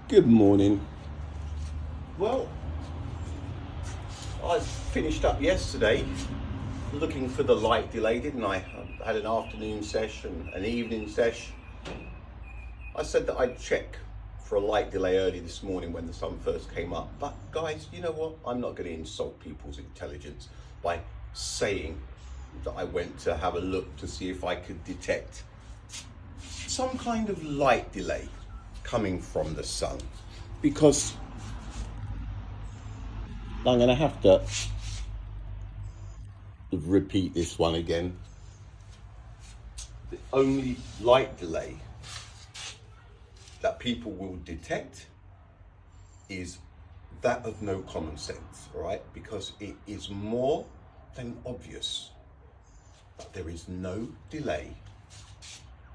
Good morning. Well, I finished up yesterday looking for the light delay, didn't I? I had an afternoon session, an evening session. I said that I'd check for a light delay early this morning when the sun first came up. But guys, you know what? I'm not going to insult people's intelligence by saying that I went to have a look to see if I could detect some kind of light delay coming from the sun, because I'm going to have to repeat this one again. The only light delay that people will detect is that of no common sense, right? Because it is more than obvious that there is no delay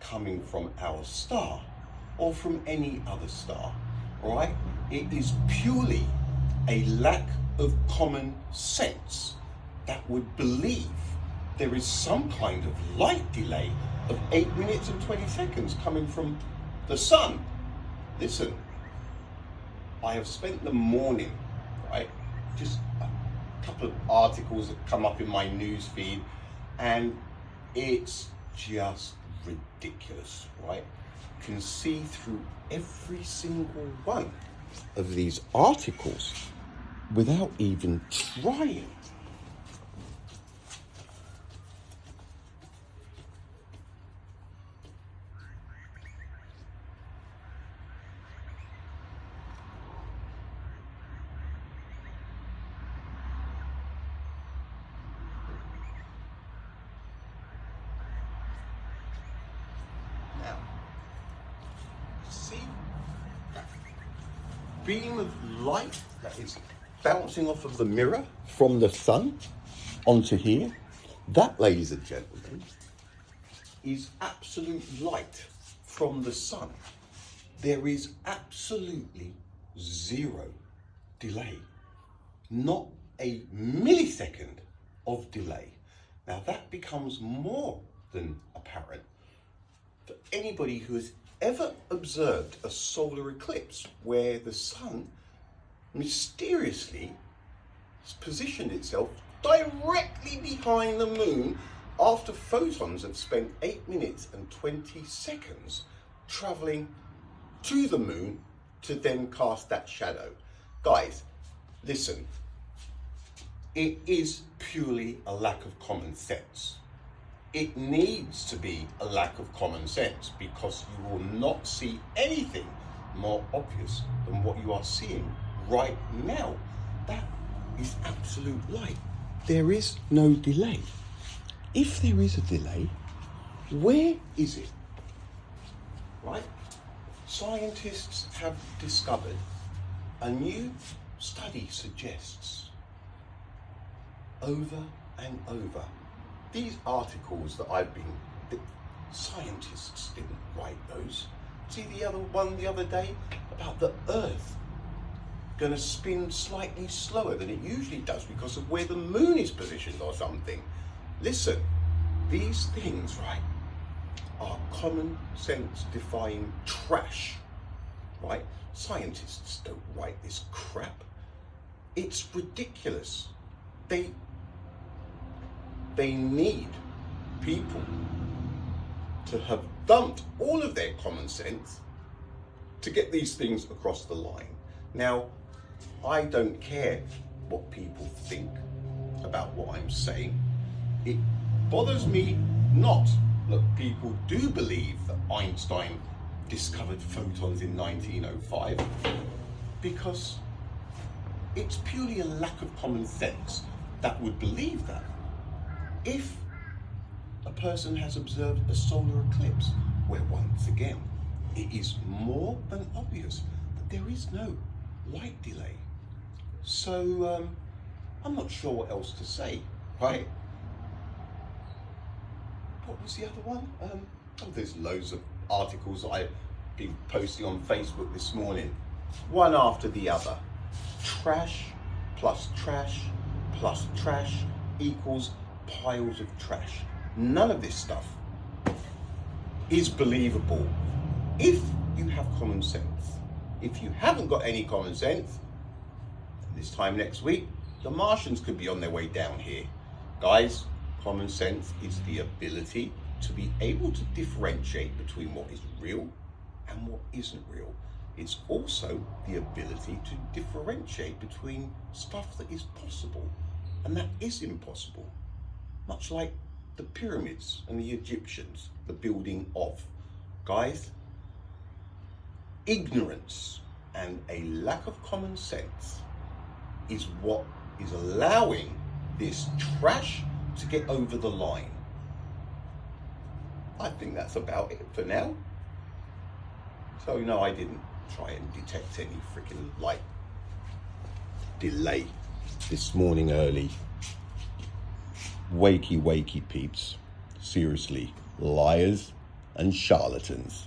coming from our star or from any other star, right? It is purely a lack of common sense that would believe there is some kind of light delay of 8 minutes and 20 seconds coming from the sun. Listen, I have spent the morning, right, just a couple of articles that come up in my news feed, and it's just ridiculous, right? You can see through every single one of these articles without even trying. Now, see that beam of light that is bouncing off of the mirror from the sun onto here? That, ladies and gentlemen, is absolute light from the sun. There is absolutely zero delay, not a millisecond of delay. Now that becomes more than apparent for anybody who has ever observed a solar eclipse where the sun mysteriously has positioned itself directly behind the moon after photons have spent 8 minutes and 20 seconds traveling to the moon to then cast that shadow. Guys, listen, it is purely a lack of common sense. It needs to be a lack of common sense, because you will not see anything more obvious than what you are seeing right now. That is absolute light. There is no delay. If there is a delay, where is it? Right? Scientists have discovered, a new study suggests over and over, these articles that the scientists didn't write those. See the other one the other day about the Earth going to spin slightly slower than it usually does because of where the moon is positioned or something. Listen, these things, right, are common sense defying trash, right? Scientists don't write this crap. It's ridiculous. They need people to have dumped all of their common sense to get these things across the line. Now, I don't care what people think about what I'm saying. It bothers me not that people do believe that Einstein discovered photons in 1905, because it's purely a lack of common sense that would believe that. If a person has observed a solar eclipse, where once again, it is more than obvious that there is no light delay. So I'm not sure what else to say, right? What was the other one? There's loads of articles that I've been posting on Facebook this morning, one after the other. Trash plus trash plus trash equals piles of trash. None of this stuff is believable. If you have common sense, if you haven't got any common sense, this time next week, the Martians could be on their way down here. Guys, common sense is the ability to be able to differentiate between what is real and what isn't real. It's also the ability to differentiate between stuff that is possible and that is impossible. Much like the pyramids and the Egyptians, the building of. Guys, ignorance and a lack of common sense is what is allowing this trash to get over the line. I think that's about it for now. So no, I didn't try and detect any freaking light delay this morning early. Wakey peeps. Seriously, liars and charlatans.